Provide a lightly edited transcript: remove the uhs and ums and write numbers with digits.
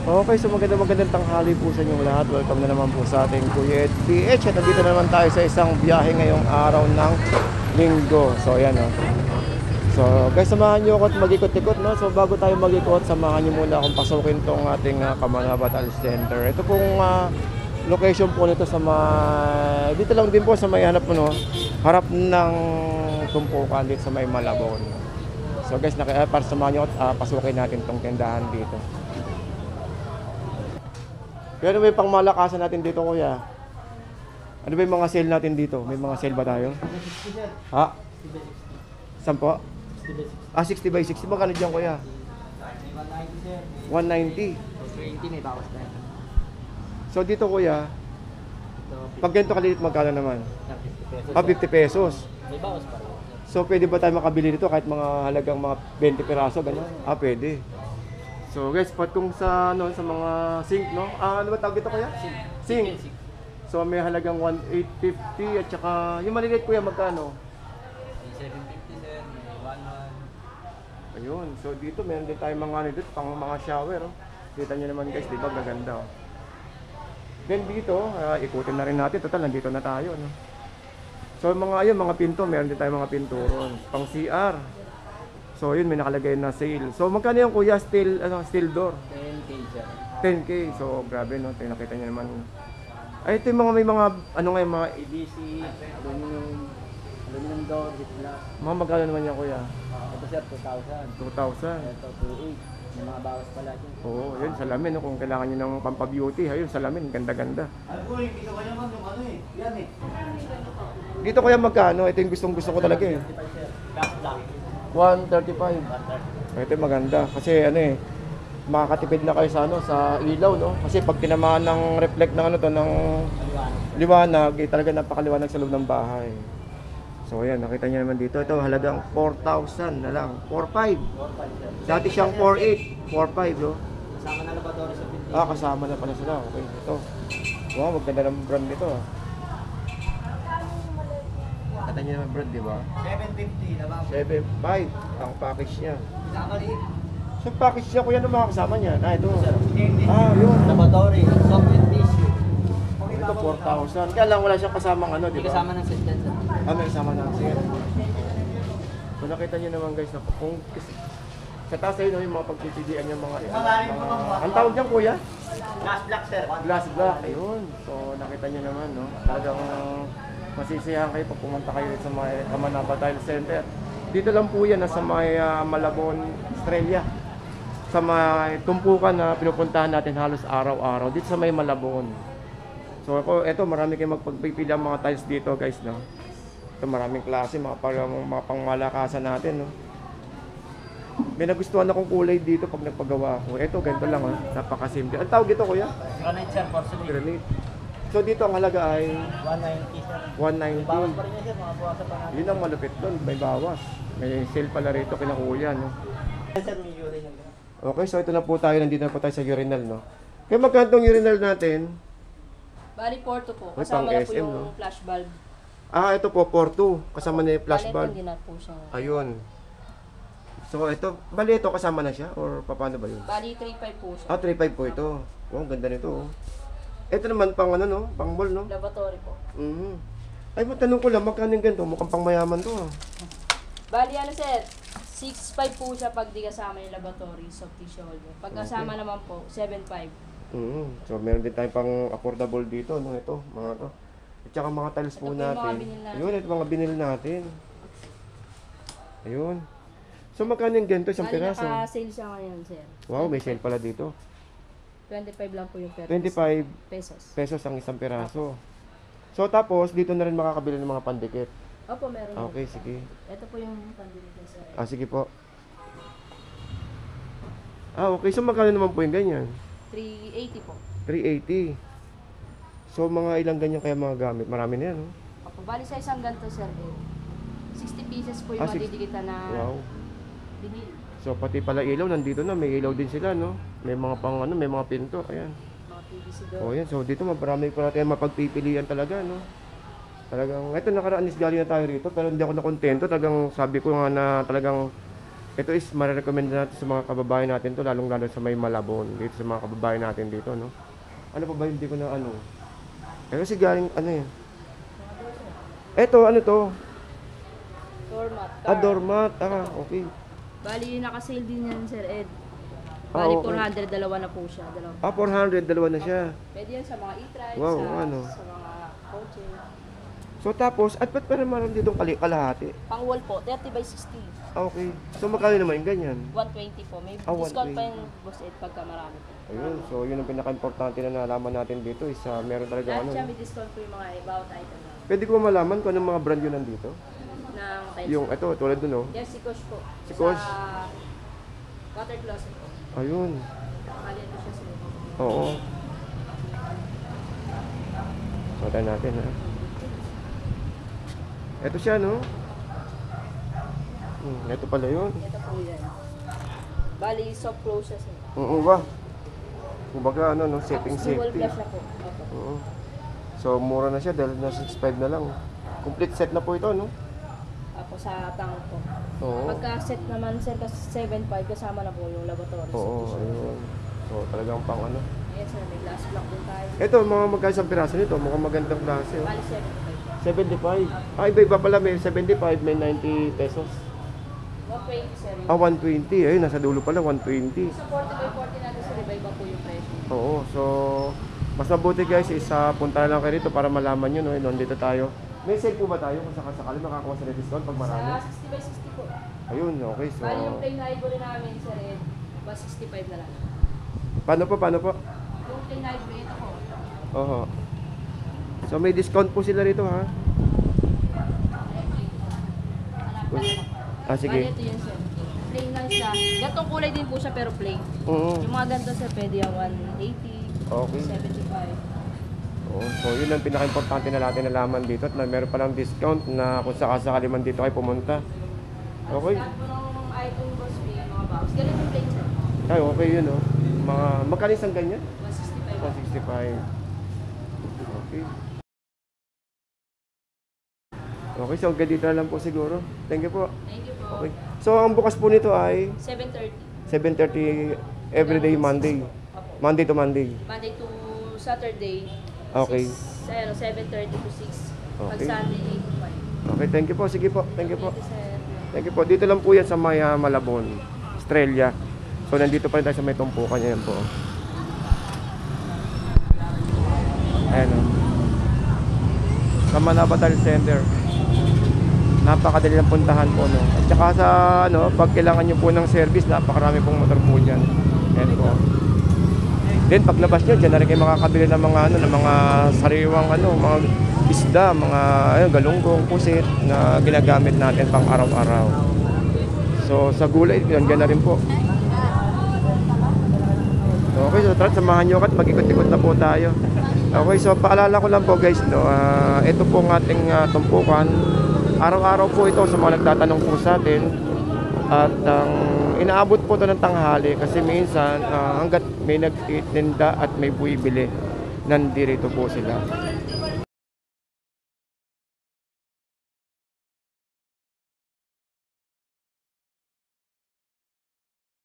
Okay, so magandang tanghali po sa inyong lahat. Welcome na naman po sa ating Kuya Ed PH. At nandito na naman tayo sa isang biyahe ngayong araw ng linggo. So ayan o. So guys, samahan nyo ako at mag-ikot-ikot, no? So bago tayo mag-ikot, samahan nyo muna akong pasukin tong ating Kamanabat Al Center. Ito pong location po nito sa dito lang din po sa may hanap mo, no? Harap ng tumpukan dito sa may Malabon. So guys, para samahan nyo at pasukin natin tong tindahan dito. Pero may pangmalakasan natin dito, kuya. Ano ba yung mga sale natin dito? May mga sale ba tayo? Ha? Saan po? 60 by 60. Magkano dyan, kuya? 190, 20 may bawas tayo. So dito, kuya, pag ganito kaliit, magkano naman? 50 pesos. 50 pesos. May bawas pa. So pwede ba tayo makabili dito kahit mga halagang mga 20 piraso, gano'n? Pwede. So guys, kung sa mga sink, no? Ano ba tawag dito, kuya? Sink. So may halagang 1,850 at saka yung maliliit, kuya, magkano? 750 sir, may 1,100. Ayun. So dito meron din tayong mga dito pang mga shower, oh. Kita niyo naman, guys, 'di ba? Gaganda, oh. Then dito, ikutin na rin natin. Total, nandito na tayo, no? So mga pinto, meron din tayong mga pinturon pang CR. So yun, may nakalagay na sale. So magkano yung, kuya, steel door? 10K sir. 10K. So grabe, no? Nakita niyo naman. Ay, ito yung may mga mga ABC, aluminum door, with glass. mga magkano naman yan, kuya? Ito sir, 2,000. 2,000. Ito, 2,800. May mga bawas pala dyan. Oo, yun, salamin, no? Kung kailangan nyo ng pampabeauty, ayun, salamin, ganda-ganda. Dito ka naman yung ano yan Dito, kuya, magkano? Ito yung gustong-gusto ko talaga, eh. 35 sir. Gas black. 135. 130. Ito maganda kasi makakatipid na kayo sa ilaw, no? Kasi pag tinamaan ng reflect ng ng liwanag, talaga napakaliwanag sa loob ng bahay. So ayan, nakita niyo naman dito, ito halagang 4,000 na lang. 4,500. 4,500 sir. Dati siyang 4,800, 4,500, no? Kasama na lavadora sa pinto. Kasama na pala sila. Okay, ito. Wow, maganda ng brand nito, ah. Nakita niyo naman brand, di ba? 750 na ba? 7,500 ang package niya. Pinakamaliit. So package niya, kuya, ano mga kasama niya? Ito. Sir, Yun. lavatory, soap and tissue. Ito 4,000. Kaya lang wala siyang kasamang di Hindi ba? kasama ng set dyan sir. May kasama na. Sige. So nakita niyo naman, guys, na kung sa taas ayun, yung mga pagpipilian yung mga ang tawag diyan, kuya? Glass black sir. Glass black. Ayun. So nakita niyo naman, no? Talagang masisiyahan kayo pag pumunta kayo sa may Kamanabat Al Center. Dito lang po yan, sa may Malabon, Australia. Sa may tumpukan na pinupuntahan natin halos araw-araw. Dito sa may Malabon. So ito, marami kayong magpagpipili ang mga tiles dito, guys, no? Ito maraming klase, mga pangmalakasan natin, no? May nagustuhan akong kulay dito pag nagpagawa ako. Ito, ganito lang, oh. Napakasimple. Ang tawag dito, kuya? Granite sir, porcelain. Granite. So dito ang halaga ay 190 sir. 190. Bawas pa rin yan sir, mga buwasan pa natin. Yun ang malupit doon, may bawas. May sale pala rito kina kuya, no? Sir, may urine yan. Okay, so ito na po tayo, nandito na po tayo sa urinal, no? Kaya magkano tong urinal natin? Bali, Porto po. Ay, Kasama pang na po SM, yung no? flash bulb. Ito po, Porto. Kasama na yung flash Bali, bulb. hindi na po siya. Ayun. So ito, bali ito kasama na siya? Or paano ba yun? Bali, 3.5 po siya. 3.5 po ito. Wow, ganda nito, oh. Ito naman pang no? Pang mall, no? Lavatory po. Ay, matanong ko lang, magkano yung ganito? Mukhang pang mayaman to, ah. Bali, sir? 6.5 po siya pag di kasama yung lavatory, soft tissue holder. Pag kasama naman po, 7.5. So meron din tayong pang affordable dito, no? Ito, mga to. At saka mga tiles po Ito po yung mga natin. binil natin. Ayun, ito mga binil natin. Ayun. So magkano yung ganito? Isang Bali, piraso? naka-sale siya ngayon, sir. Wow, may sale pala dito. 25 lang po yung 25 pesos. pesos ang isang piraso. So tapos, dito na rin makakabili ng mga pandikit. Opo, meron. Okay, sige. Ito po yung pandilito, sir. Sige po. Okay. So magkano naman po yung ganyan? 380 po. 380. So mga ilang ganyan kaya mga gamit? Marami na yan, no? Opo, bali sa isang ganito, sir. 60 pieces po yung 60. madidikitan na Wow. binil. So pati pala ilaw, nandito na. May ilaw din sila, no? May mga pang may mga pinto. Ayan. Mga PVC door. O yan. So dito marami pa natin mapagpipilian talaga, no? Talagang, ito nakaraan is galing na tayo rito. Pero hindi ako nakontento. Talagang sabi ko nga na talagang Ito is marirecommend natin sa mga kababayan natin to, lalong-lalo sa may Malabon, dito sa mga kababayan natin dito, no? Ano pa ba hindi ko na ano? Kasi galing, ano eh. Ito, ano to? Doormat. Doormat. Okay. Bali, naka-sale din yan, Sir Ed. Ah, Bali, okay. 400, dalawa na po siya. Dalawa. 400, dalawa na siya. Pwede yan sa mga e-trike, Wow, sa, ano. sa mga kotse. So tapos, at ba't parang maram dito kalahati? Pang wall po, 30 by 60. Okay. So magkano naman yung ganyan? 120 po. May Ah, discount 120. pa yung Boss Ed pagka marami po. Ayun, so yun ang pinaka-importante na nalaman natin dito is meron talaga Lahat ano. siya may discount po yung mga bawat item na Pwede ko malaman kung anong mga brand yun nandito? ng tiles. Yung, ito, tulad dun oh. Yes, si Kosh po. Si Kosh. Sa water closet po. Ayun. Kalian po siya sa Oo. Sotan natin ha. Ito siya no? Ito pala yun. Ito po yan. Bali, soft close siya. Oo ba? Kumbaga ano no, setting Tapos dual safety. flush na po. Opo. Oo. So mura na siya dahil na 6.5 na lang. Complete set na po ito no? Tapos sa tank po. Oo. Pagka set naman, sir, kasi 7.5 kasama na po yung laboratory. Oo, ayun. So talagang pang ano. Ayan, sir, may glass block din tayo. Ito, mga magkano isang piraso nito? Mukhang magandang klase. Oh. Bali, 7.5. 75. Iba-iba pala. May 75, may 90 pesos. 120, sir. 120. Ayun, nasa dulo pala, 120. Sa 40 by 40 natin, sir, iba-iba po yung presyo. Oo, so mas mabuti guys is punta na lang kayo dito para malaman nyo, no? Nandito tayo. May sale po ba tayo kung sakasakali makakuha sa discount pag marami? Sa 60 by 60 po. Ayun, okay. So, Bali, yung plain na ivory namin, sir, ba 65 na lang. paano po? Yung plain na ivory, ito po. Oo. So, may discount po sila rito, ha? Sige. Bali, ito yun, sir. Plain lang siya. Gantong kulay din po siya, pero plain. Oo. Yung mga ganito, sir, pwede yung 180, Okay. 75. Oo. So, yun ang pinaka-importante na natin nalaman dito at meron palang discount na kung sakasakali man dito kayo pumunta. Okay. Lahat po ng item, boss, may mga box. Ganito yung plain, sir. Ay, okay yun, oh. Magkano isang ganyan? 165. 165. Okay. Okay, so hanggang dito na lang po siguro. Thank you po. Thank you po. Okay. So, ang bukas po nito ay 7:30. 7:30 everyday Monday. Opo. Monday to Monday. Monday to Saturday. Okay. 7:30 to 6. Pag Okay. Sunday, 8 to 5. Okay, thank you po. Sige po. Thank you po. Thank you, sir. Thank you po. Dito lang po yan sa may Malabon, Australia. So, nandito pa rin tayo sa may tumpukan. Yan po. Ayan o. Sa Manabatal Center. Napakadali ng puntahan po, no. At saka sa pag kailangan nyo po ng service, napakarami pong motor po dyan. Ayan po. Then paglabas nyo, dyan na rin kayo makakabili ng mga ng mga sariwang mga isda, mga galunggong, pusit na ginagamit natin pang araw-araw. So sa gulay, dyan na rin po. Okay, so tara, samahan nyo at mag-ikot-ikot na po tayo. Okay, so paalala ko lang po guys, ito po ang ating tumpukan. Araw-araw po ito sa mga nagtatanong po sa atin. At inaabot po ito ng tanghali kasi minsan hanggat may nagtitinda at may buibili, nandirito po sila.